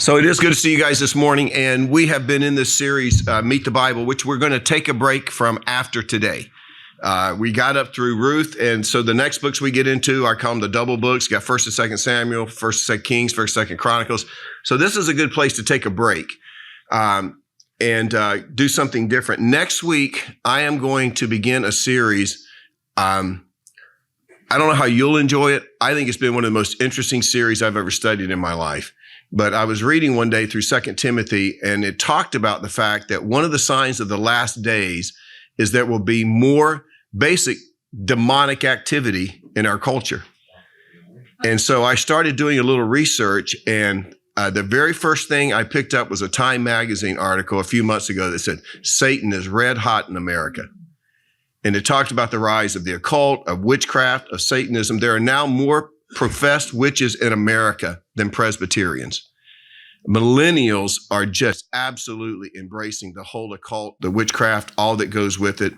So it is good to see you guys this morning, and we have been in this series, Meet the Bible, which we're going to take a break from after today. We got up through Ruth, and so the next books we get into, I call them the double books. You got 1st and 2nd Samuel, 1st and 2nd Kings, 1st and 2nd Chronicles. So this is a good place to take a break and do something different. Next week, I am going to begin a series. I don't know how you'll enjoy it. I think it's been one of the most interesting series I've ever studied in my life. But I was reading one day through 2 Timothy, and it talked about the fact that one of the signs of the last days is there will be more basic demonic activity in our culture. And so I started doing a little research, and the very first thing I picked up was a Time magazine article a few months ago that said, Satan is red hot in America. And it talked about the rise of the occult, of witchcraft, of Satanism. There are now more professed witches in America than Presbyterians. Millennials are just absolutely embracing the whole occult, the witchcraft, all that goes with it.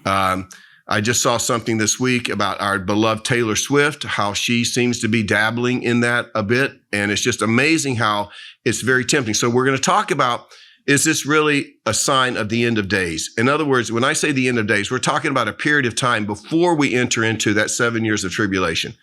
I just saw something this week about our beloved Taylor Swift, how she seems to be dabbling in that a bit. And it's just amazing how it's very tempting. So we're going to talk about, is this really a sign of the end of days? In other words, when I say the end of days, we're talking about a period of time before we enter into that 7 years of tribulation.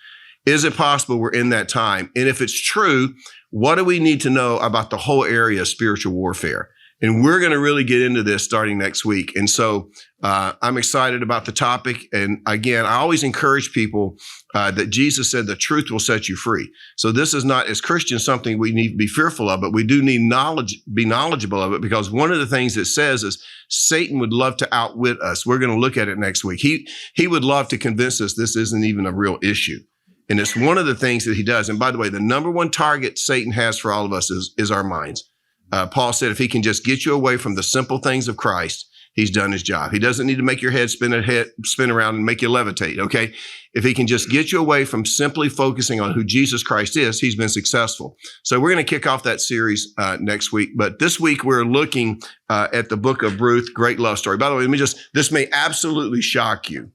Is it possible we're in that time? And if it's true, what do we need to know about the whole area of spiritual warfare? And we're going to really get into this starting next week. And so I'm excited about the topic. And again, I always encourage people that Jesus said the truth will set you free. So this is not, as Christians, something we need to be fearful of, but we do need be knowledgeable of it, because one of the things it says is Satan would love to outwit us. We're going to look at it next week. He would love to convince us this isn't even a real issue. And it's one of the things that he does. And by the way, the number one target Satan has for all of us is our minds. Paul said, if he can just get you away from the simple things of Christ, he's done his job. He doesn't need to make your head spin around and make you levitate, okay? If he can just get you away from simply focusing on who Jesus Christ is, he's been successful. So we're going to kick off that series next week. But this week, we're looking at the book of Ruth, great love story. By the way, this may absolutely shock you,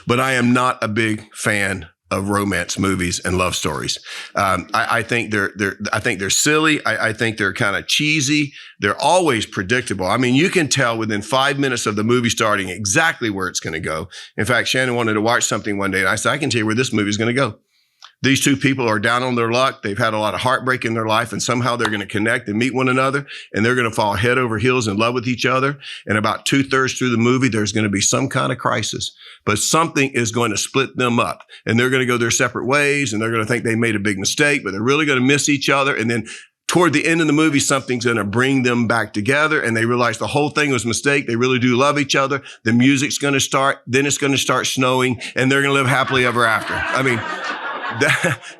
but I am not a big fan of romance movies and love stories. I think they're silly. I think they're kind of cheesy. They're always predictable. I mean, you can tell within 5 minutes of the movie starting exactly where it's going to go. In fact, Shannon wanted to watch something one day, and I said, I can tell you where this movie is going to go. These two people are down on their luck. They've had a lot of heartbreak in their life, and somehow they're going to connect and meet one another, and they're going to fall head over heels in love with each other. And about 2/3 through the movie, there's going to be some kind of crisis, but something is going to split them up, and they're going to go their separate ways, and they're going to think they made a big mistake, but they're really going to miss each other. And then toward the end of the movie, something's going to bring them back together, and they realize the whole thing was a mistake. They really do love each other. The music's going to start. Then it's going to start snowing, and they're going to live happily ever after. I mean,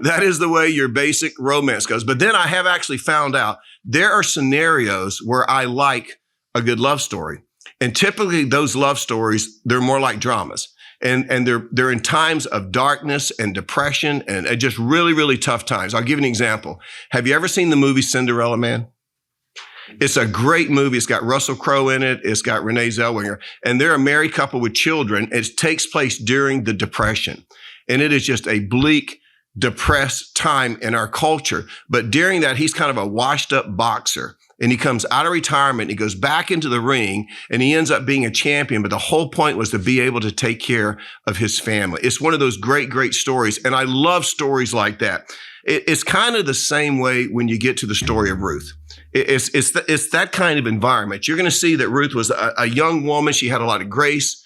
that is the way your basic romance goes. But then I have actually found out there are scenarios where I like a good love story. And typically those love stories, they're more like dramas. And they're in times of darkness and depression and just really, really tough times. I'll give you an example. Have you ever seen the movie Cinderella Man? It's a great movie. It's got Russell Crowe in it. It's got Renee Zellweger. And they're a married couple with children. It takes place during the Depression. And it is just a bleak, depressed time in our culture. But during that, he's kind of a washed up boxer. And he comes out of retirement, he goes back into the ring, and he ends up being a champion. But the whole point was to be able to take care of his family. It's one of those great, great stories. And I love stories like that. It's kind of the same way when you get to the story of Ruth. It's that kind of environment. You're going to see that Ruth was a young woman. She had a lot of grace,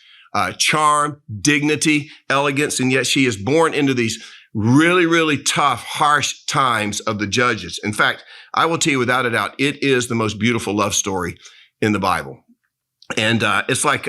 charm, dignity, elegance, and yet she is born into these really, really tough, harsh times of the judges. In fact, I will tell you without a doubt, it is the most beautiful love story in the Bible. And it's like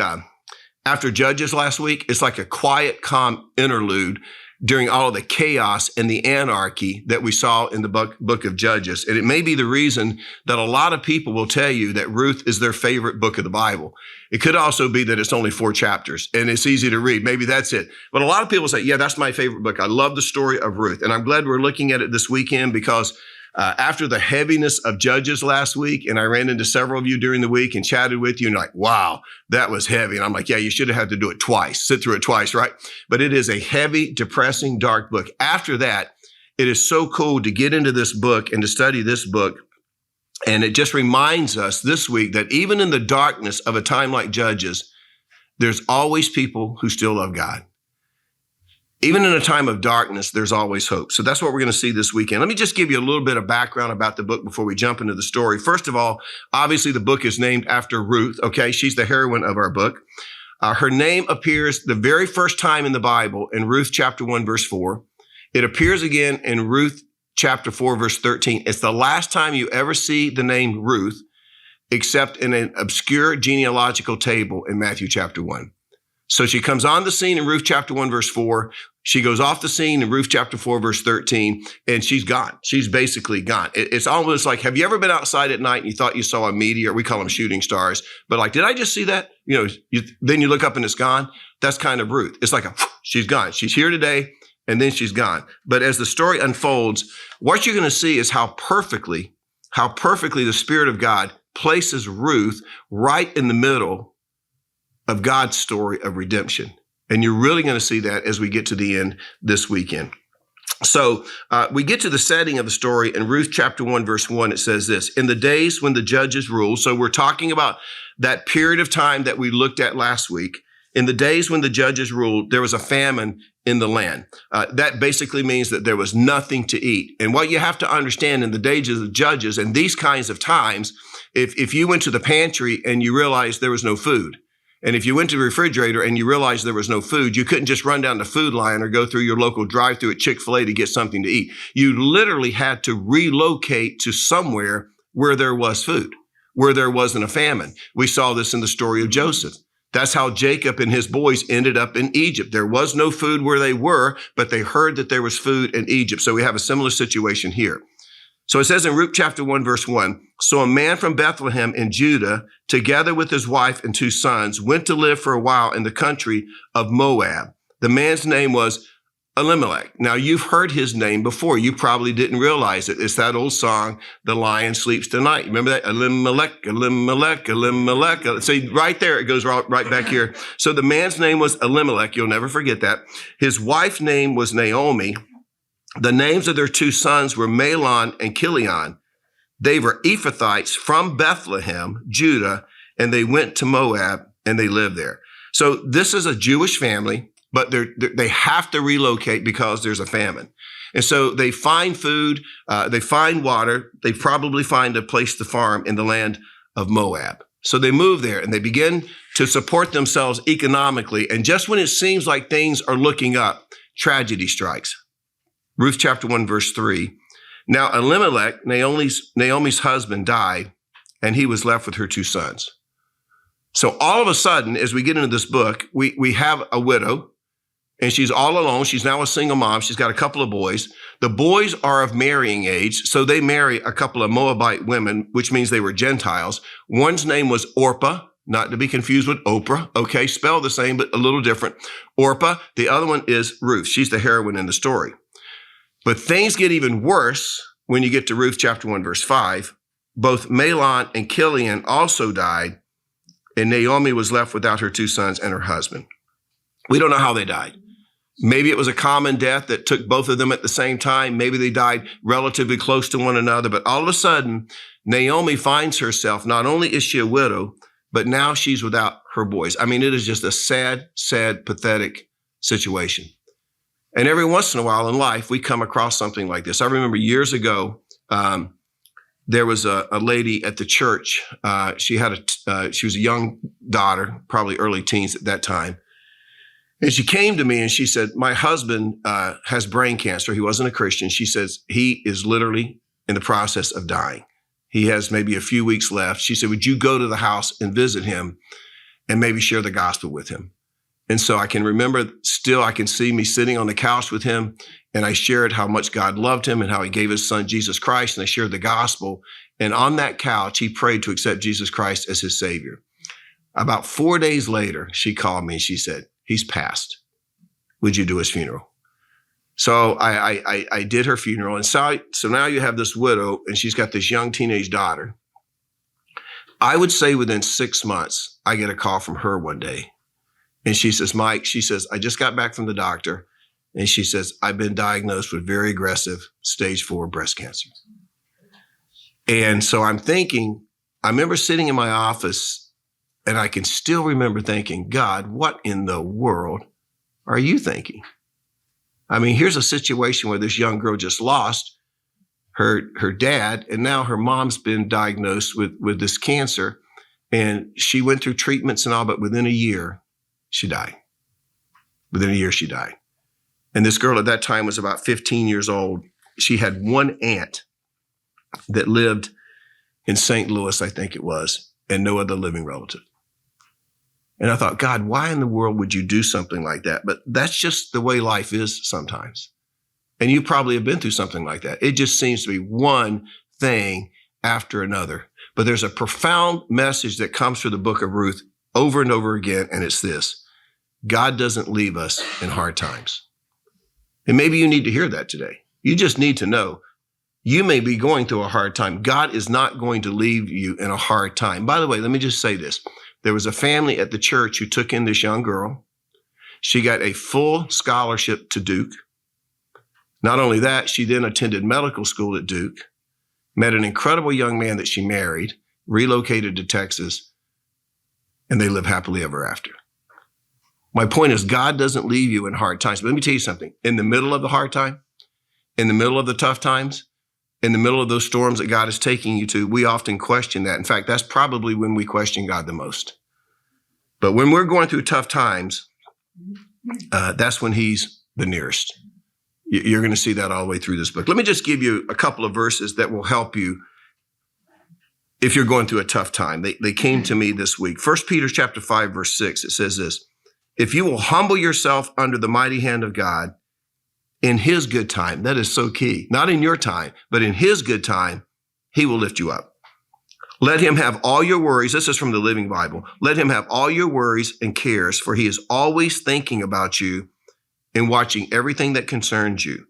after Judges last week, it's like a quiet, calm interlude during all of the chaos and the anarchy that we saw in the book of Judges. And it may be the reason that a lot of people will tell you that Ruth is their favorite book of the Bible. It could also be that it's only 4 chapters and it's easy to read. Maybe that's it. But a lot of people say, yeah, that's my favorite book. I love the story of Ruth. And I'm glad we're looking at it this weekend because after the heaviness of Judges last week, and I ran into several of you during the week and chatted with you and like, wow, that was heavy. And I'm like, yeah, you should have had to do it twice, sit through it twice, right? But it is a heavy, depressing, dark book. After that, it is so cool to get into this book and to study this book. And it just reminds us this week that even in the darkness of a time like Judges, there's always people who still love God. Even in a time of darkness, there's always hope. So that's what we're going to see this weekend. Let me just give you a little bit of background about the book before we jump into the story. First of all, obviously the book is named after Ruth. Okay, she's the heroine of our book. Her name appears the very first time in the Bible in Ruth chapter 1, verse 4. It appears again in Ruth chapter 4, verse 13. It's the last time you ever see the name Ruth, except in an obscure genealogical table in Matthew chapter 1. So she comes on the scene in Ruth chapter 1, verse 4. She goes off the scene in Ruth chapter 4, verse 13, and she's gone. She's basically gone. It's almost like, have you ever been outside at night and you thought you saw a meteor? We call them shooting stars. But like, did I just see that? Then you look up and it's gone. That's kind of Ruth. It's like, she's gone. She's here today, and then she's gone. But as the story unfolds, what you're going to see is how perfectly the Spirit of God places Ruth right in the middle of God's story of redemption. And you're really going to see that as we get to the end this weekend. So we get to the setting of the story in Ruth chapter 1, verse 1. It says this: in the days when the judges ruled. So we're talking about that period of time that we looked at last week. In the days when the judges ruled, there was a famine in the land. That basically means that there was nothing to eat. And what you have to understand in the days of the judges and these kinds of times, if you went to the pantry and you realized there was no food, and if you went to the refrigerator and you realized there was no food, you couldn't just run down the food line or go through your local drive-thru at Chick-fil-A to get something to eat. You literally had to relocate to somewhere where there was food, where there wasn't a famine. We saw this in the story of Joseph. That's how Jacob and his boys ended up in Egypt. There was no food where they were, but they heard that there was food in Egypt. So we have a similar situation here. So it says in Ruth chapter 1, verse 1, so a man from Bethlehem in Judah, together with his wife and 2 sons, went to live for a while in the country of Moab. The man's name was Elimelech. Now, you've heard his name before. You probably didn't realize it. It's that old song, The Lion Sleeps Tonight. Remember that? Elimelech, Elimelech, Elimelech. See, right there, it goes right back here. So the man's name was Elimelech. You'll never forget that. His wife's name was Naomi. The names of their 2 sons were Mahlon and Chilion. They were Ephrathites from Bethlehem, Judah, and they went to Moab and they lived there. So this is a Jewish family, but they have to relocate because there's a famine. And so they find food, they find water, they probably find a place to farm in the land of Moab. So they move there and they begin to support themselves economically. And just when it seems like things are looking up, tragedy strikes. Ruth chapter 1, verse 3. Now Elimelech, Naomi's husband, died, and he was left with her 2 sons. So all of a sudden, as we get into this book, we have a widow, and she's all alone. She's now a single mom. She's got a couple of boys. The boys are of marrying age, so they marry a couple of Moabite women, which means they were Gentiles. One's name was Orpah, not to be confused with Oprah. Okay, spelled the same, but a little different. Orpah. The other one is Ruth. She's the heroine in the story. But things get even worse when you get to Ruth chapter 1, verse 5. Both Mahlon and Chilion also died, and Naomi was left without her 2 sons and her husband. We don't know how they died. Maybe it was a common death that took both of them at the same time. Maybe they died relatively close to one another. But all of a sudden, Naomi finds herself, not only is she a widow, but now she's without her boys. I mean, it is just a sad, sad, pathetic situation. And every once in a while in life, we come across something like this. I remember years ago, there was a lady at the church. She was a young daughter, probably early teens at that time. And she came to me and she said, my husband has brain cancer. He wasn't a Christian. She says, he is literally in the process of dying. He has maybe a few weeks left. She said, would you go to the house and visit him and maybe share the gospel with him? And so I can remember still, I can see me sitting on the couch with him, and I shared how much God loved him and how he gave his son, Jesus Christ, and I shared the gospel. And on that couch, he prayed to accept Jesus Christ as his Savior. About 4 days later, she called me and she said, he's passed. Would you do his funeral? So I did her funeral. And so now you have this widow, and she's got this young teenage daughter. I would say within 6 months, I get a call from her one day. And she says, Mike, she says, I just got back from the doctor, And she says, I've been diagnosed with very aggressive stage 4 breast cancer. And so I'm thinking, I remember sitting in my office and I can still remember thinking, God, what in the world are you thinking? I mean, here's a situation where this young girl just lost her dad, and now her mom's been diagnosed with this cancer, and she went through treatments and all, but within a year, she died. Within a year, she died. And this girl at that time was about 15 years old. She had one aunt that lived in St. Louis, I think it was, and no other living relative. And I thought, God, why in the world would you do something like that? But that's just the way life is sometimes. And you probably have been through something like that. It just seems to be one thing after another. But there's a profound message that comes through the book of Ruth over and over again, and it's this: God doesn't leave us in hard times. And maybe you need to hear that today. You just need to know you may be going through a hard time. God is not going to leave you in a hard time. By the way, let me just say this. There was a family at the church who took in this young girl. She got a full scholarship to Duke. Not only that, she then attended medical school at Duke, met an incredible young man that she married, relocated to Texas, and they live happily ever after. My point is, God doesn't leave you in hard times. But let me tell you something. In the middle of the hard time, in the middle of the tough times, in the middle of those storms that God is taking you to, we often question that. In fact, that's probably when we question God the most. But when we're going through tough times, that's when he's the nearest. You're going to see that all the way through this book. Let me just give you a couple of verses that will help you if you're going through a tough time. They came to me this week. 1 Peter chapter 5, verse 6, it says this: if you will humble yourself under the mighty hand of God in his good time, that is so key, not in your time, but in his good time, he will lift you up. Let him have all your worries. This is from the Living Bible. Let him have all your worries and cares, for he is always thinking about you and watching everything that concerns you.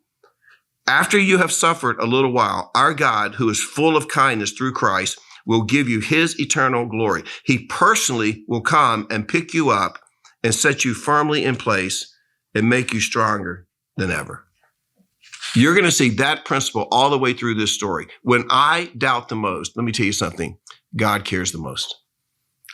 After you have suffered a little while, our God, who is full of kindness through Christ, will give you his eternal glory. He personally will come and pick you up and set you firmly in place and make you stronger than ever. You're going to see that principle all the way through this story. When I doubt the most, let me tell you something, God cares the most.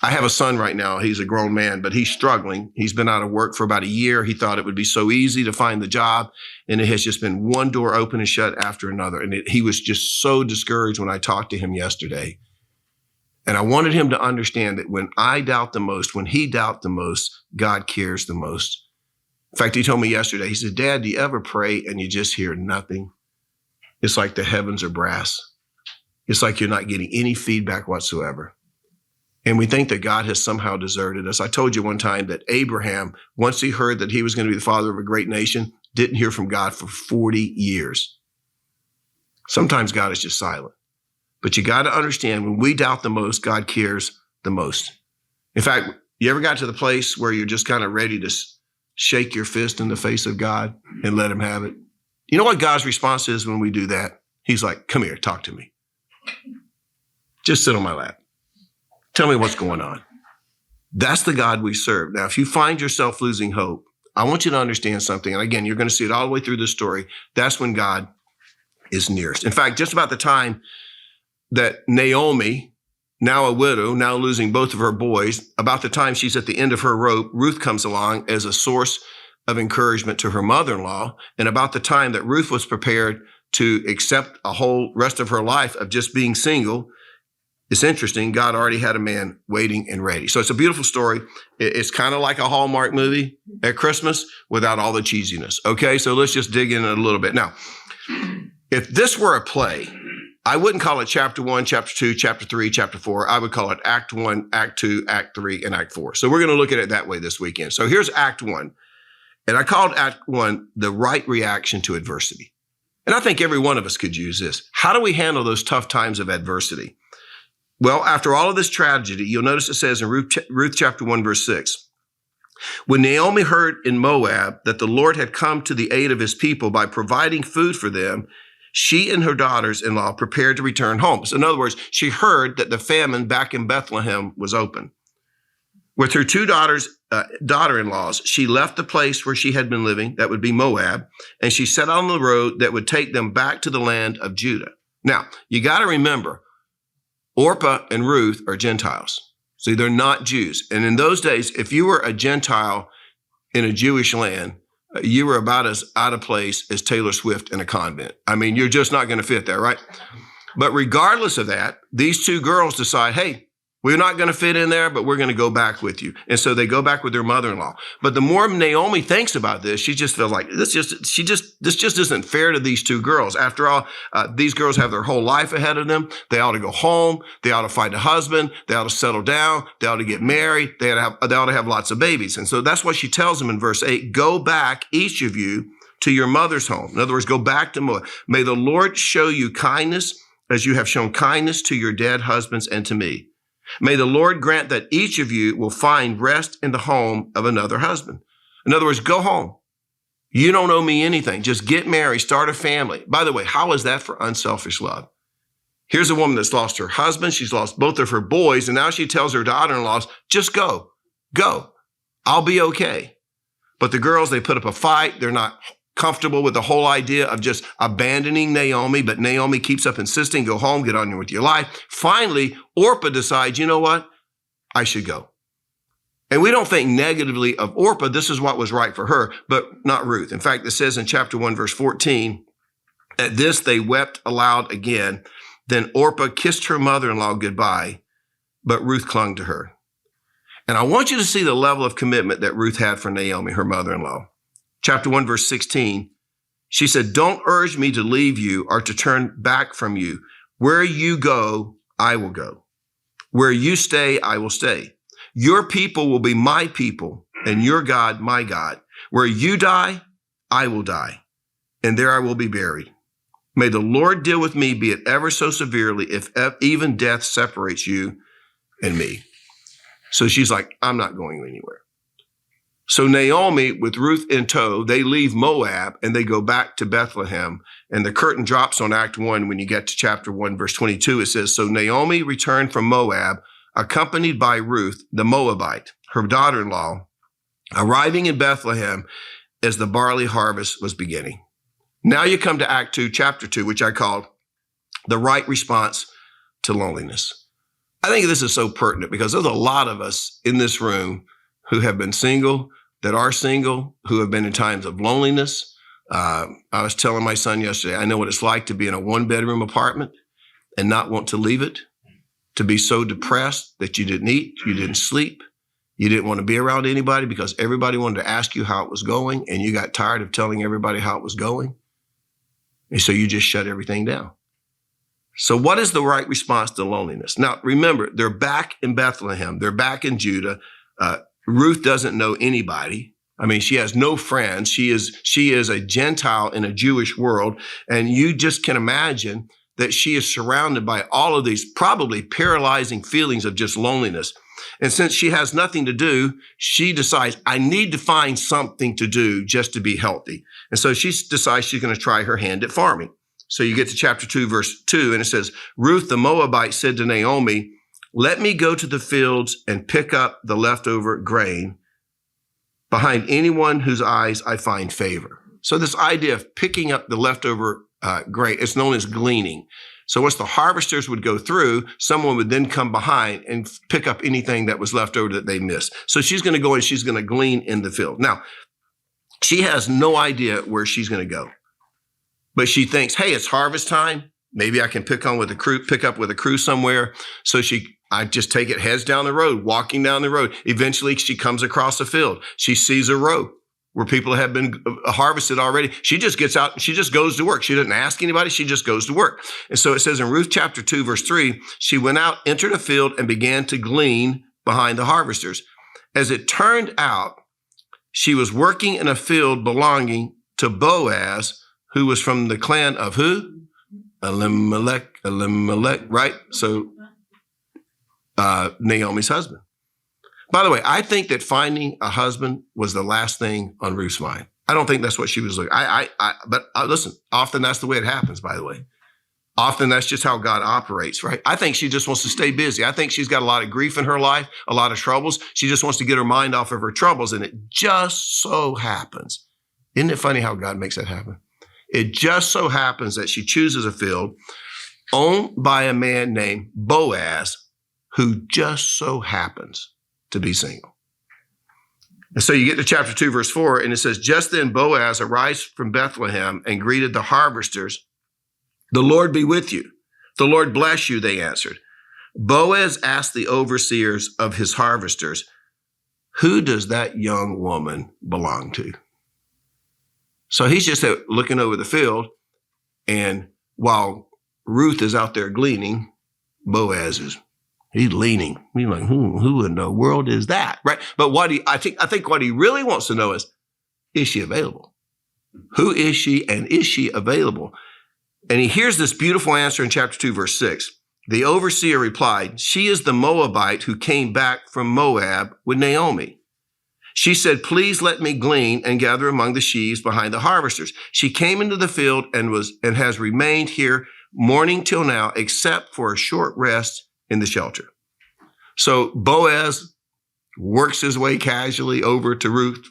I have a son right now. He's a grown man, but he's struggling. He's been out of work for about a year. He thought it would be so easy to find the job, and it has just been one door open and shut after another. And he was just so discouraged when I talked to him yesterday. And I wanted him to understand that when I doubt the most, when he doubts the most, God cares the most. In fact, he told me yesterday, he said, Dad, do you ever pray and you just hear nothing? It's like the heavens are brass. It's like you're not getting any feedback whatsoever. And we think that God has somehow deserted us. I told you one time that Abraham, once he heard that he was going to be the father of a great nation, didn't hear from God for 40 years. Sometimes God is just silent. But you got to understand, when we doubt the most, God cares the most. In fact, you ever got to the place where you're just kind of ready to shake your fist in the face of God and let him have it? You know what God's response is when we do that? He's like, come here, talk to me. Just sit on my lap. Tell me what's going on. That's the God we serve. Now, if you find yourself losing hope, I want you to understand something. And again, you're going to see it all the way through this story. That's when God is nearest. In fact, just about the time that Naomi, now a widow, now losing both of her boys, about the time she's at the end of her rope, Ruth comes along as a source of encouragement to her mother-in-law. And about the time that Ruth was prepared to accept a whole rest of her life of just being single, it's interesting, God already had a man waiting and ready. So it's a beautiful story. It's kind of like a Hallmark movie at Christmas without all the cheesiness. Okay, so let's just dig in a little bit. Now, if this were a play, I wouldn't call it chapter 1, chapter 2, chapter 3, chapter 4. I would call it act 1, act 2, act 3, and act 4. So we're going to look at it that way this weekend. So here's act 1. And I called act 1 the right reaction to adversity. And I think every one of us could use this. How do we handle those tough times of adversity? Well, after all of this tragedy, you'll notice it says in Ruth chapter 1, verse 6, when Naomi heard in Moab that the Lord had come to the aid of his people by providing food for them, she and her daughters-in-law prepared to return home. So in other words, she heard that the famine back in Bethlehem was open. With her two daughter-in-laws, she left the place where she had been living, that would be Moab, and she set on the road that would take them back to the land of Judah. Now, you got to remember, Orpah and Ruth are Gentiles. See, they're not Jews. And in those days, if you were a Gentile in a Jewish land, you were about as out of place as Taylor Swift in a convent. I mean, you're just not going to fit there, right? But regardless of that, these two girls decide, hey, we're not going to fit in there, but we're going to go back with you. And so they go back with their mother-in-law. But the more Naomi thinks about this, she just feels like this just isn't fair to these two girls. After all, these girls have their whole life ahead of them. They ought to go home. They ought to find a husband. They ought to settle down. They ought to get married. They ought to have lots of babies. And so that's what she tells them in verse 8, go back, each of you, to your mother's home. In other words, go back to Moab. May the Lord show you kindness as you have shown kindness to your dead husbands and to me. May the Lord grant that each of you will find rest in the home of another husband. In other words, go home. You don't owe me anything. Just get married, start a family. By the way, how is that for unselfish love? Here's a woman that's lost her husband. She's lost both of her boys. And now she tells her daughter-in-laws, just go. I'll be okay. But the girls, they put up a fight. They're not comfortable with the whole idea of just abandoning Naomi, but Naomi keeps up insisting, go home, get on with your life. Finally, Orpah decides, you know what? I should go. And we don't think negatively of Orpah. This is what was right for her, but not Ruth. In fact, it says in chapter 1, verse 14, at this they wept aloud again. Then Orpah kissed her mother-in-law goodbye, but Ruth clung to her. And I want you to see the level of commitment that Ruth had for Naomi, her mother-in-law. Chapter 1, verse 16, she said, don't urge me to leave you or to turn back from you. Where you go, I will go. Where you stay, I will stay. Your people will be my people and your God, my God. Where you die, I will die, and there I will be buried. May the Lord deal with me, be it ever so severely, if even death separates you and me. So she's like, I'm not going anywhere. So Naomi, with Ruth in tow, they leave Moab and they go back to Bethlehem. And the curtain drops on Act 1 when you get to chapter 1, verse 22. It says, so Naomi returned from Moab, accompanied by Ruth, the Moabite, her daughter-in-law, arriving in Bethlehem as the barley harvest was beginning. Now you come to Act 2, chapter 2, which I called the right response to loneliness. I think this is so pertinent because there's a lot of us in this room who have been single, that are single, who have been in times of loneliness. I was telling my son yesterday, I know what it's like to be in a one-bedroom apartment and not want to leave it, to be so depressed that you didn't eat, you didn't sleep, you didn't want to be around anybody because everybody wanted to ask you how it was going, and you got tired of telling everybody how it was going. And so you just shut everything down. So what is the right response to loneliness? Now, remember, they're back in Bethlehem. They're back in Judah. Ruth doesn't know anybody. I mean, she has no friends. She is a Gentile in a Jewish world. And you just can imagine that she is surrounded by all of these probably paralyzing feelings of just loneliness. And since she has nothing to do, she decides, I need to find something to do just to be healthy. And so she decides she's going to try her hand at farming. So you get to chapter 2, verse 2, and it says, Ruth the Moabite said to Naomi, let me go to the fields and pick up the leftover grain behind anyone whose eyes I find favor. So this idea of picking up the leftover grain, it's known as gleaning. So once the harvesters would go through, someone would then come behind and pick up anything that was left over that they missed. So she's going to go and she's going to glean in the field. Now, she has no idea where she's going to go, but she thinks, hey, it's harvest time. Maybe I can pick up with a crew somewhere. So I just take it, heads down the road, walking down the road. Eventually, she comes across a field. She sees a row where people have been harvested already. She just gets out and she just goes to work. She doesn't ask anybody. She just goes to work. And so it says in Ruth chapter 2, verse 3, she went out, entered a field, and began to glean behind the harvesters. As it turned out, she was working in a field belonging to Boaz, who was from the clan of who? Elimelech, right? So Naomi's husband. By the way, I think that finding a husband was the last thing on Ruth's mind. I don't think that's what she was looking. But listen, often that's the way it happens, by the way. Often that's just how God operates, right? I think she just wants to stay busy. I think she's got a lot of grief in her life, a lot of troubles. She just wants to get her mind off of her troubles. And it just so happens. Isn't it funny how God makes that happen? It just so happens that she chooses a field owned by a man named Boaz, who just so happens to be single. And so you get to chapter 2, verse 4, and it says, just then Boaz arrived from Bethlehem and greeted the harvesters. The Lord be with you. The Lord bless you, they answered. Boaz asked the overseers of his harvesters, who does that young woman belong to? So he's just looking over the field, and while Ruth is out there gleaning, Boaz he's leaning. He's like, who in the world is that, right? But I think what he really wants to know is she available? Who is she, and is she available? And he hears this beautiful answer in chapter 2, verse 6. The overseer replied, she is the Moabite who came back from Moab with Naomi. She said, please let me glean and gather among the sheaves behind the harvesters. She came into the field and has remained here morning till now, except for a short rest in the shelter. So Boaz works his way casually over to Ruth,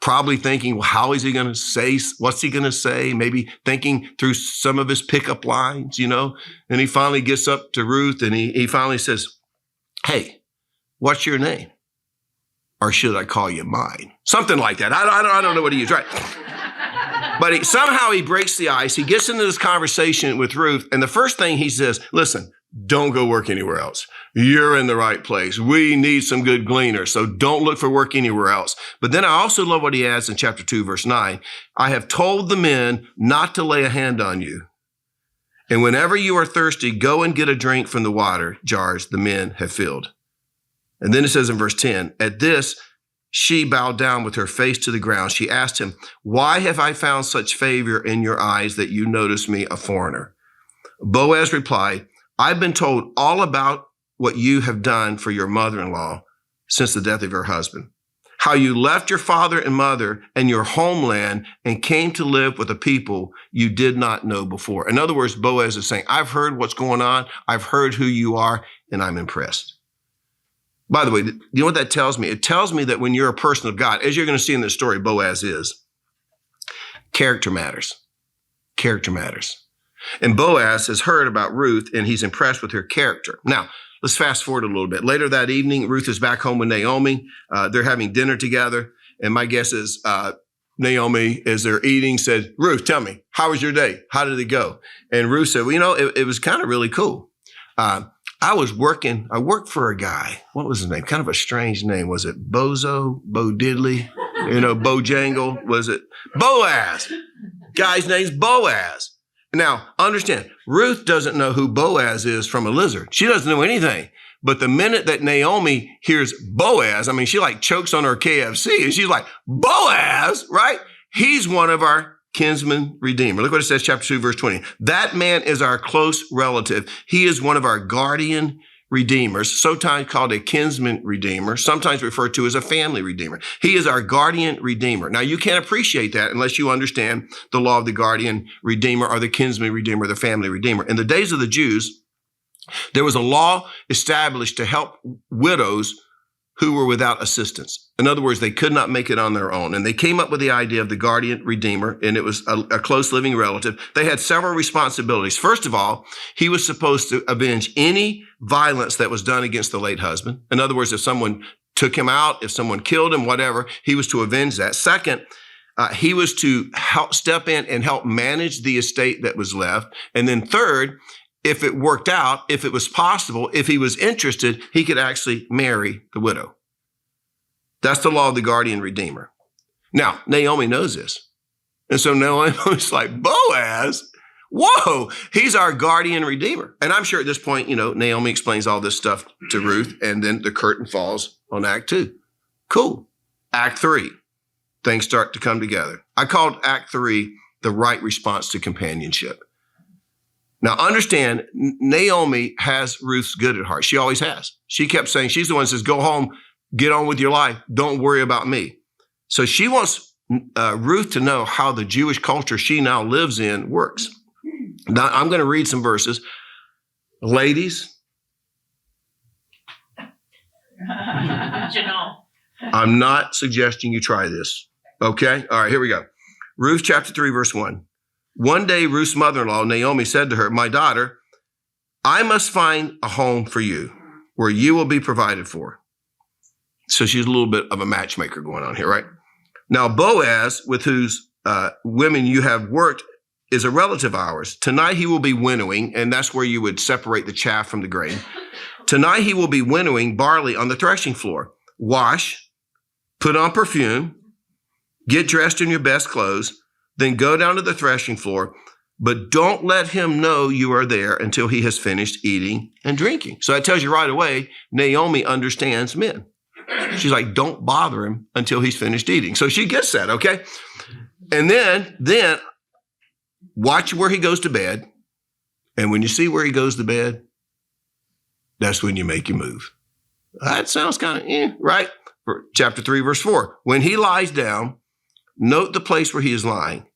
probably thinking, well, how is he going to say? What's he going to say? Maybe thinking through some of his pickup lines, And he finally gets up to Ruth and he finally says, hey, what's your name? Or should I call you mine? Something like that. I don't know what he used, right? But somehow he breaks the ice. He gets into this conversation with Ruth. And the first thing he says, listen, don't go work anywhere else. You're in the right place. We need some good gleaners. So don't look for work anywhere else. But then I also love what he adds in chapter 2, verse 9. I have told the men not to lay a hand on you. And whenever you are thirsty, go and get a drink from the water jars the men have filled. And then it says in verse 10, at this, she bowed down with her face to the ground. She asked him, why have I found such favor in your eyes that you notice me a foreigner? Boaz replied, I've been told all about what you have done for your mother-in-law since the death of her husband, how you left your father and mother and your homeland and came to live with a people you did not know before. In other words, Boaz is saying, I've heard what's going on. I've heard who you are, and I'm impressed. By the way, you know what that tells me? It tells me that when you're a person of God, as you're going to see in this story, Boaz is, character matters. Character matters. And Boaz has heard about Ruth, and he's impressed with her character. Now, let's fast forward a little bit. Later that evening, Ruth is back home with Naomi. They're having dinner together. And my guess is Naomi, as they're eating, said, Ruth, tell me, how was your day? How did it go? And Ruth said, well, it was kind of really cool. I worked for a guy. What was his name? Kind of a strange name. Was it Bozo, Bo Diddley, Bojangle? Was it Boaz? Guy's name's Boaz. Now, understand, Ruth doesn't know who Boaz is from a lizard. She doesn't know anything. But the minute that Naomi hears Boaz, she like chokes on her KFC and she's like, Boaz, right? He's one of our kinsman redeemer. Look what it says, chapter 2, verse 20. That man is our close relative. He is one of our guardian redeemers, sometimes called a kinsman redeemer, sometimes referred to as a family redeemer. He is our guardian redeemer. Now, you can't appreciate that unless you understand the law of the guardian redeemer or the kinsman redeemer, the family redeemer. In the days of the Jews, there was a law established to help widows who were without assistance. In other words, they could not make it on their own. And they came up with the idea of the guardian redeemer, and it was a close living relative. They had several responsibilities. First of all, he was supposed to avenge any violence that was done against the late husband. In other words, if someone took him out, if someone killed him, whatever, he was to avenge that. Second, he was to help step in and help manage the estate that was left. And then third, if it worked out, if it was possible, if he was interested, he could actually marry the widow. That's the law of the guardian redeemer. Now, Naomi knows this. And so Naomi's like, Boaz, whoa, he's our guardian redeemer. And I'm sure at this point, Naomi explains all this stuff to Ruth, and then the curtain falls on Act 2. Cool. Act 3, things start to come together. I called Act 3 the right response to companionship. Now, understand, Naomi has Ruth's good at heart. She always has. She kept saying, she's the one that says, go home, get on with your life. Don't worry about me. So she wants Ruth to know how the Jewish culture she now lives in works. Now, I'm going to read some verses. Ladies, I'm not suggesting you try this. Okay? All right, here we go. Ruth chapter 3, verse 1. One day, Ruth's mother-in-law, Naomi, said to her, my daughter, I must find a home for you where you will be provided for. So she's a little bit of a matchmaker going on here, right? Now, Boaz, with whose women you have worked, is a relative of ours. Tonight he will be winnowing, and that's where you would separate the chaff from the grain. Tonight he will be winnowing barley on the threshing floor. Wash, put on perfume, get dressed in your best clothes, then go down to the threshing floor, but don't let him know you are there until he has finished eating and drinking. So that tells you right away, Naomi understands men. She's like, don't bother him until he's finished eating. So she gets that, okay? And then watch where he goes to bed. And when you see where he goes to bed, that's when you make your move. That sounds kind of, right? For chapter 3, verse 4. When he lies down, note the place where he is lying.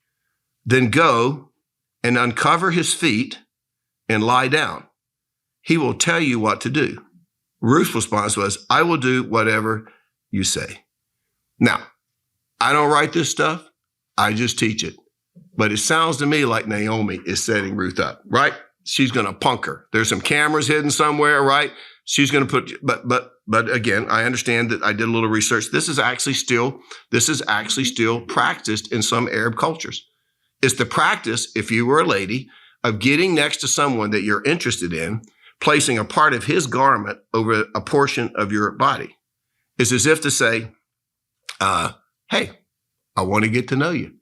Then go and uncover his feet and lie down. He will tell you what to do. Ruth's response was, I will do whatever you say. Now, I don't write this stuff. I just teach it. But it sounds to me like Naomi is setting Ruth up, right? She's going to punk her. There's some cameras hidden somewhere, right? She's going to put, but again, I understand that I did a little research. This is actually still practiced in some Arab cultures. It's the practice, if you were a lady, of getting next to someone that you're interested in, placing a part of his garment over a portion of your body. It's as if to say, hey, I want to get to know you.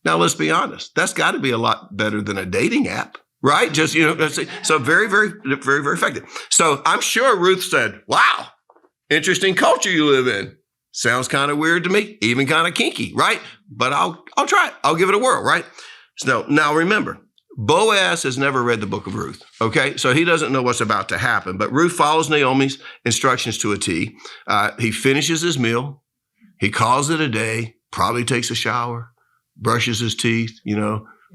Now, let's be honest. That's got to be a lot better than a dating app, right? Just, so very, very, very, very effective. So I'm sure Ruth said, wow, interesting culture you live in. Sounds kind of weird to me, even kind of kinky, right? But I'll try it. I'll give it a whirl, right? So now remember, Boaz has never read the book of Ruth, okay? So he doesn't know what's about to happen. But Ruth follows Naomi's instructions to a T. He finishes his meal. He calls it a day, probably takes a shower, brushes his teeth,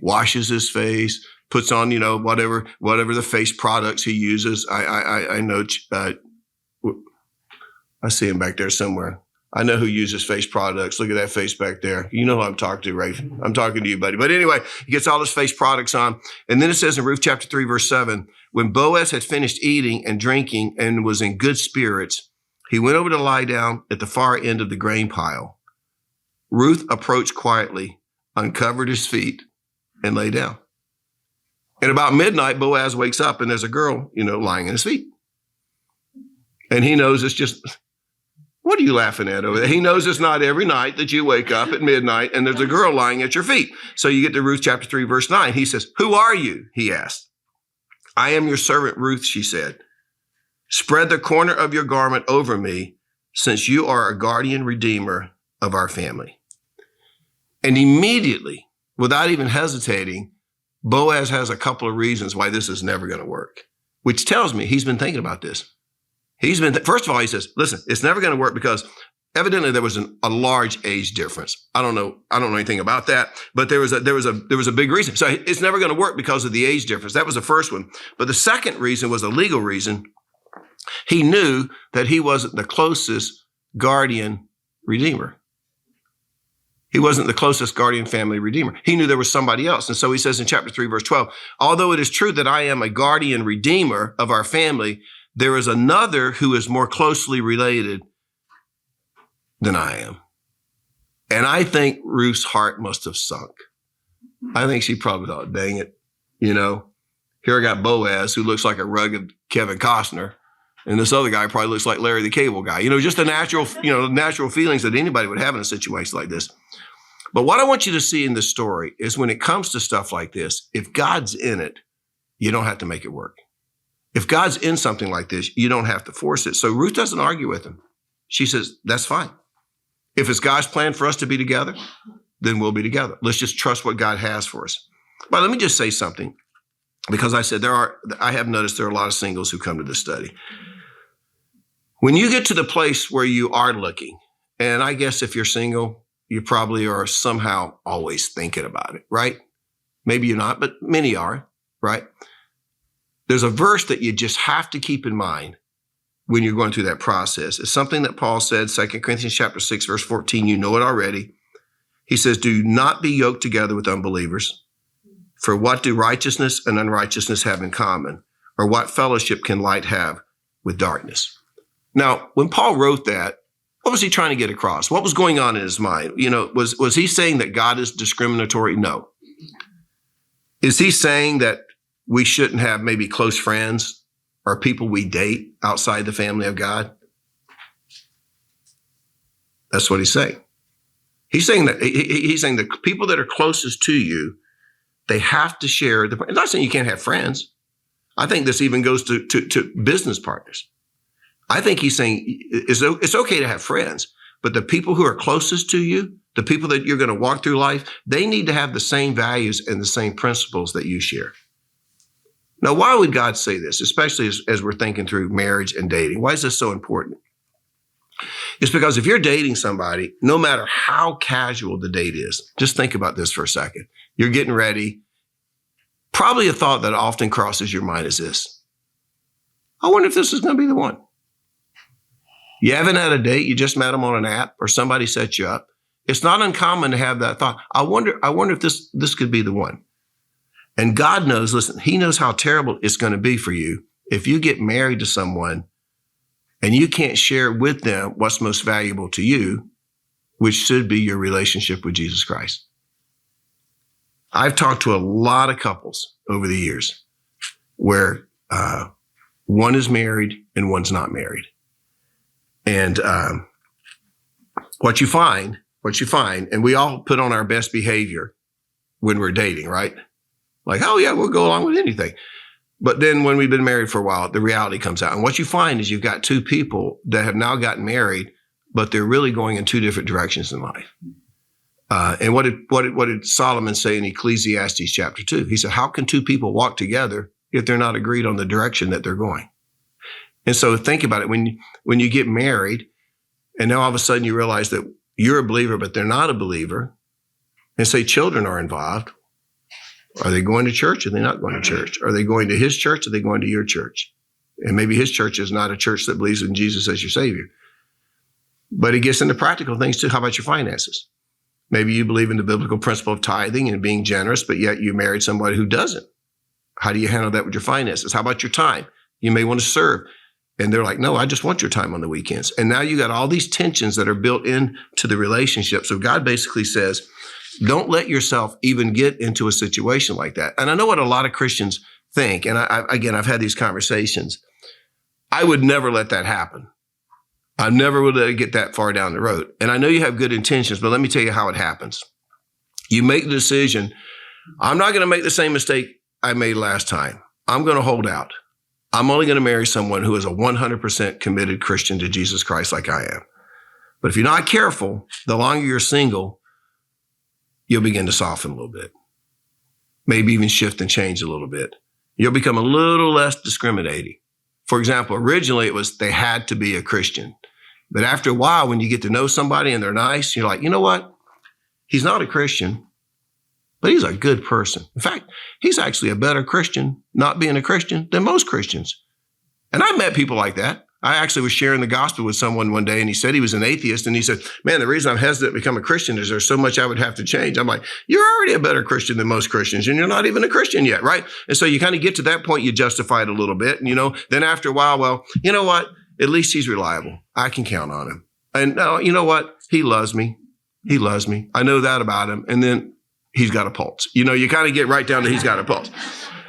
washes his face, puts on, whatever the face products he uses. I know, I see him back there somewhere. I know who uses face products. Look at that face back there. You know who I'm talking to, Rafe. I'm talking to you, buddy. But anyway, he gets all his face products on. And then it says in Ruth chapter 3, verse 7, when Boaz had finished eating and drinking and was in good spirits, he went over to lie down at the far end of the grain pile. Ruth approached quietly, uncovered his feet, and lay down. And about midnight, Boaz wakes up and there's a girl, lying at his feet. And he knows it's just, what are you laughing at over there? He knows it's not every night that you wake up at midnight and there's a girl lying at your feet. So you get to Ruth chapter 3, verse 9. He says, who are you? He asked. I am your servant Ruth, she said. Spread the corner of your garment over me, since you are a guardian redeemer of our family. And immediately, without even hesitating, Boaz has a couple of reasons why this is never going to work, which tells me he's been thinking about this. First of all, he says, listen, it's never going to work because evidently there was a large age difference. I don't know anything about that, but there was a big reason. So it's never going to work because of the age difference. That was the first one. But the second reason was a legal reason. He knew that he wasn't the closest guardian redeemer. He wasn't the closest guardian family redeemer. He knew there was somebody else. And so he says in chapter 3, verse 12, although it is true that I am a guardian redeemer of our family, there is another who is more closely related than I am. And I think Ruth's heart must have sunk. I think she probably thought, dang it, here I got Boaz, who looks like a rugged Kevin Costner. And this other guy probably looks like Larry the Cable Guy. Just the natural feelings that anybody would have in a situation like this. But what I want you to see in this story is when it comes to stuff like this, if God's in it, you don't have to make it work. If God's in something like this, you don't have to force it. So Ruth doesn't argue with him. She says, that's fine. If it's God's plan for us to be together, then we'll be together. Let's just trust what God has for us. But let me just say something, because I have noticed there are a lot of singles who come to this study. When you get to the place where you are looking, and I guess if you're single, you probably are somehow always thinking about it, right? Maybe you're not, but many are. right? There's a verse that you just have to keep in mind when you're going through that process. It's something that Paul said, 2 Corinthians chapter 6, verse 14. You know it already. He says, do not be yoked together with unbelievers. For what do righteousness and unrighteousness have in common? Or what fellowship can light have with darkness? Now, when Paul wrote that, what was he trying to get across? What was going on in his mind? Was he saying that God is discriminatory? No. Is he saying that we shouldn't have maybe close friends or people we date outside the family of God? That's what he's saying. He's saying that the people that are closest to you, they have to share I'm not saying you can't have friends. I think this even goes to business partners. I think he's saying it's okay to have friends, but the people who are closest to you, the people that you're going to walk through life, they need to have the same values and the same principles that you share. Now, why would God say this, especially as we're thinking through marriage and dating? Why is this so important? It's because if you're dating somebody, no matter how casual the date is, just think about this for a second. You're getting ready. Probably a thought that often crosses your mind is this: I wonder if this is going to be the one. You haven't had a date. You just met them on an app or somebody set you up. It's not uncommon to have that thought. I wonder if this could be the one. And God knows, listen, he knows how terrible it's going to be for you if you get married to someone and you can't share with them what's most valuable to you, which should be your relationship with Jesus Christ. I've talked to a lot of couples over the years where one is married and one's not married. And what you find, and we all put on our best behavior when we're dating, right? Like, oh yeah, we'll go along with anything. But then when we've been married for a while, the reality comes out. And what you find is you've got two people that have now gotten married, but they're really going in two different directions in life. And what did Solomon say in Ecclesiastes chapter 2? He said, how can two people walk together if they're not agreed on the direction that they're going? And so think about it. When you get married and now all of a sudden you realize that you're a believer, but they're not a believer, and say children are involved. Are they going to church? Or are they not going to church? Are they going to his church? Or are they going to your church? And maybe his church is not a church that believes in Jesus as your Savior. But it gets into practical things too. How about your finances? Maybe you believe in the biblical principle of tithing and being generous, but yet you married somebody who doesn't. How do you handle that with your finances? How about your time? You may want to serve. And they're like, no, I just want your time on the weekends. And now you got all these tensions that are built into the relationship. So God basically says, don't let yourself even get into a situation like that. And I know what a lot of Christians think. And I've had these conversations. I would never let that happen. I never would let it get that far down the road. And I know you have good intentions, but let me tell you how it happens. You make the decision, I'm not going to make the same mistake I made last time. I'm going to hold out. I'm only going to marry someone who is a 100% committed Christian to Jesus Christ like I am. But if you're not careful, the longer you're single, you'll begin to soften a little bit. Maybe even shift and change a little bit. You'll become a little less discriminating. For example, originally it was they had to be a Christian. But after a while, when you get to know somebody and they're nice, you're like, you know what? He's not a Christian, but he's a good person. In fact, he's actually a better Christian, not being a Christian, than most Christians. And I've met people like that. I actually was sharing the gospel with someone one day, and he said he was an atheist. And he said, man, the reason I'm hesitant to become a Christian is there's so much I would have to change. I'm like, you're already a better Christian than most Christians, and you're not even a Christian yet, right? And so you kind of get to that point, you justify it a little bit. And, then after a while, well, you know what? At least he's reliable. I can count on him. And you know what? He loves me. He loves me. I know that about him. And then he's got a pulse. You kind of get right down to he's got a pulse.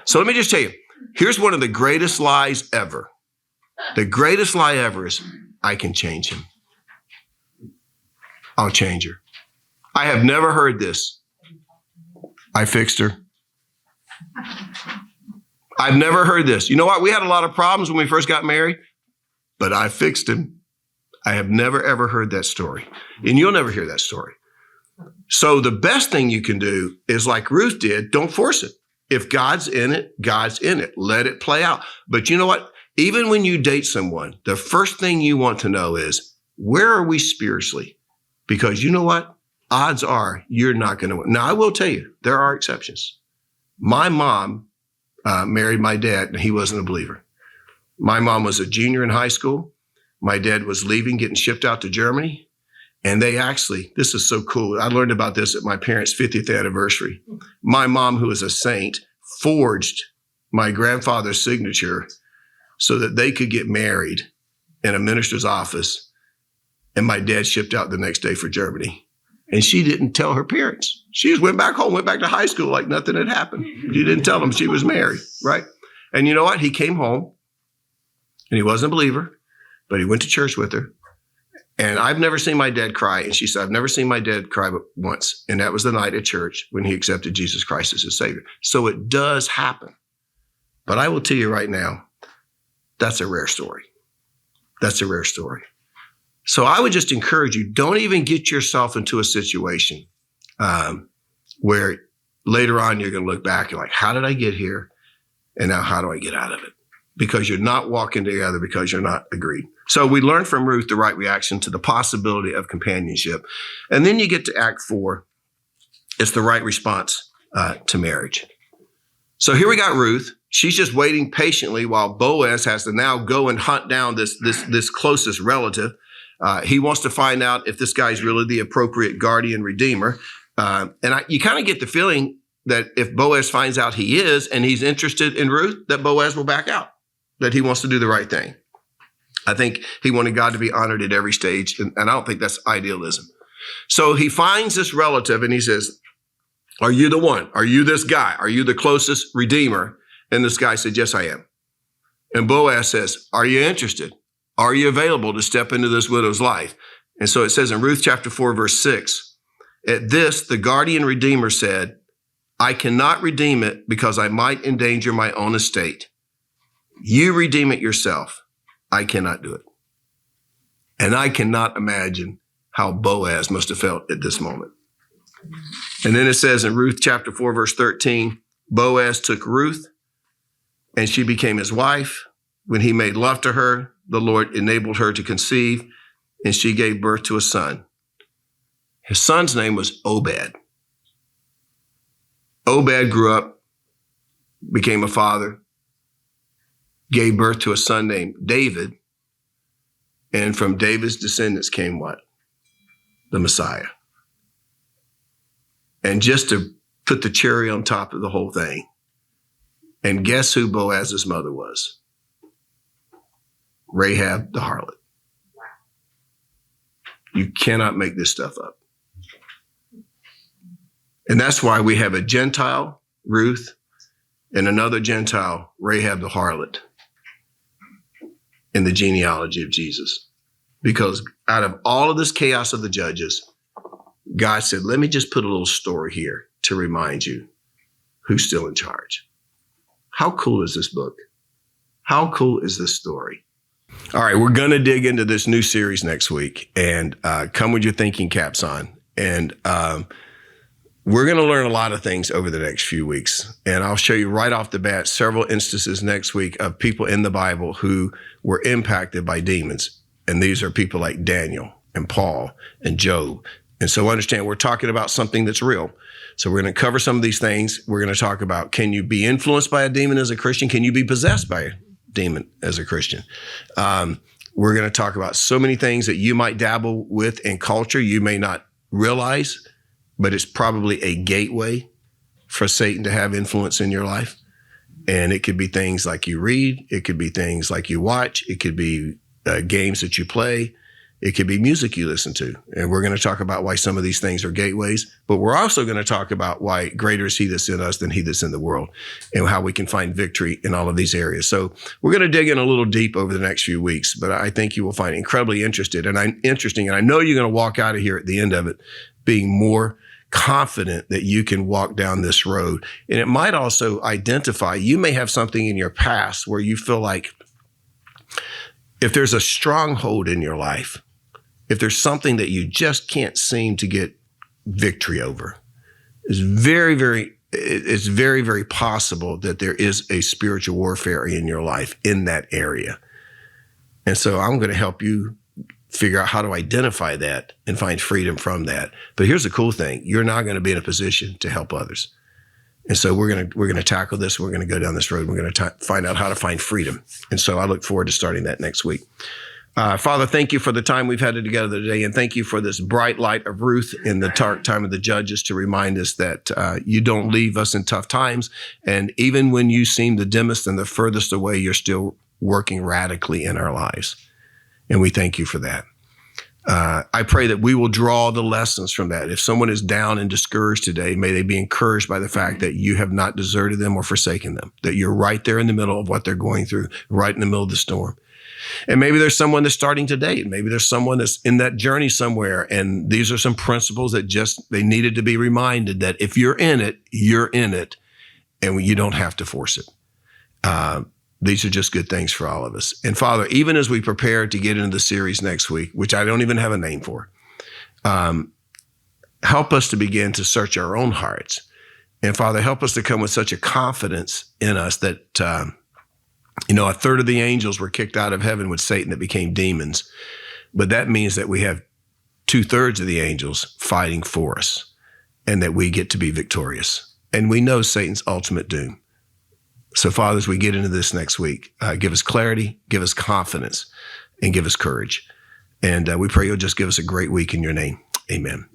So let me just tell you, here's one of the greatest lies ever. The greatest lie ever is, I can change him. I'll change her. I have never heard this. I fixed her. I've never heard this. You know what? We had a lot of problems when we first got married, but I fixed him. I have never, ever heard that story. And you'll never hear that story. So the best thing you can do is like Ruth did, don't force it. If God's in it, God's in it. Let it play out. But you know what? Even when you date someone, the first thing you want to know is, where are we spiritually? Because you know what? Odds are you're not going to win. Now, I will tell you, there are exceptions. My mom, married my dad, and he wasn't a believer. My mom was a junior in high school. My dad was leaving, getting shipped out to Germany. And they actually, this is so cool. I learned about this at my parents' 50th anniversary. My mom, who is a saint, forged my grandfather's signature so that they could get married in a minister's office. And my dad shipped out the next day for Germany. And she didn't tell her parents. She just went back home, went back to high school like nothing had happened. She didn't tell them she was married, right? And you know what? He came home, and he wasn't a believer, but he went to church with her. And I've never seen my dad cry. And she said, I've never seen my dad cry but once. And that was the night at church when he accepted Jesus Christ as his Savior. So it does happen. But I will tell you right now, that's a rare story. That's a rare story. So I would just encourage you, don't even get yourself into a situation where later on you're going to look back and like, how did I get here? And now how do I get out of it? Because you're not walking together because you're not agreed. So we learned from Ruth the right reaction to the possibility of companionship. And then you get to Act 4. It's the right response to marriage. So here we got Ruth. She's just waiting patiently while Boaz has to now go and hunt down this closest relative. He wants to find out if this guy's really the appropriate guardian redeemer. You kind of get the feeling that if Boaz finds out he is and he's interested in Ruth, that Boaz will back out, that he wants to do the right thing. I think he wanted God to be honored at every stage, and I don't think that's idealism. So he finds this relative and he says, are you the one? Are you this guy? Are you the closest redeemer? And this guy said, yes, I am. And Boaz says, are you interested? Are you available to step into this widow's life? And so it says in Ruth chapter 4, verse 6, at this, the guardian redeemer said, I cannot redeem it because I might endanger my own estate. You redeem it yourself. I cannot do it. And I cannot imagine how Boaz must have felt at this moment. And then it says in Ruth chapter 4, verse 13, Boaz took Ruth and she became his wife. When he made love to her, the Lord enabled her to conceive, and she gave birth to a son. His son's name was Obed. Obed grew up, became a father, gave birth to a son named David, and from David's descendants came what? The Messiah. And just to put the cherry on top of the whole thing, and guess who Boaz's mother was? Rahab the harlot. You cannot make this stuff up. And that's why we have a Gentile, Ruth, and another Gentile, Rahab the harlot, in the genealogy of Jesus. Because out of all of this chaos of the judges, God said, let me just put a little story here to remind you who's still in charge. How cool is this book? How cool is this story? All right, we're going to dig into this new series next week, and come with your thinking caps on. And we're going to learn a lot of things over the next few weeks. And I'll show you right off the bat several instances next week of people in the Bible who were impacted by demons. And these are people like Daniel and Paul and Job. And so understand, we're talking about something that's real. So we're going to cover some of these things. We're going to talk about, can you be influenced by a demon as a Christian? Can you be possessed by a demon as a Christian? We're going to talk about so many things that you might dabble with in culture you may not realize, but it's probably a gateway for Satan to have influence in your life. And it could be things like you read. It could be things like you watch. It could be games that you play. It could be music you listen to. And we're going to talk about why some of these things are gateways, but we're also going to talk about why greater is he that's in us than he that's in the world, and how we can find victory in all of these areas. So we're going to dig in a little deep over the next few weeks, but I think you will find it incredibly interesting. And I know you're going to walk out of here at the end of it being more confident that you can walk down this road. And it might also identify, you may have something in your past where you feel like if there's a stronghold in your life, if there's something that you just can't seem to get victory over, it's very, very possible that there is a spiritual warfare in your life in that area. And so I'm going to help you figure out how to identify that and find freedom from that. But here's the cool thing. You're now going to be in a position to help others. And so we're gonna tackle this. We're gonna go down this road. We're gonna find out how to find freedom. And so I look forward to starting that next week. Father, thank you for the time we've had together today, and thank you for this bright light of Ruth in the dark time of the Judges to remind us that you don't leave us in tough times, and even when you seem the dimmest and the furthest away, you're still working radically in our lives, and we thank you for that. I pray that we will draw the lessons from that. If someone is down and discouraged today, may they be encouraged by the fact that you have not deserted them or forsaken them, that you're right there in the middle of what they're going through, right in the middle of the storm. And maybe there's someone that's starting today. Maybe there's someone that's in that journey somewhere. And these are some principles that they needed to be reminded that if you're in it, and you don't have to force it. These are just good things for all of us. And Father, even as we prepare to get into the series next week, which I don't even have a name for, help us to begin to search our own hearts. And Father, help us to come with such a confidence in us that, a third of the angels were kicked out of heaven with Satan that became demons. But that means that we have 2/3 of the angels fighting for us and that we get to be victorious. And we know Satan's ultimate doom. So, Father, as we get into this next week, give us clarity, give us confidence, and give us courage. And we pray you'll just give us a great week in your name. Amen.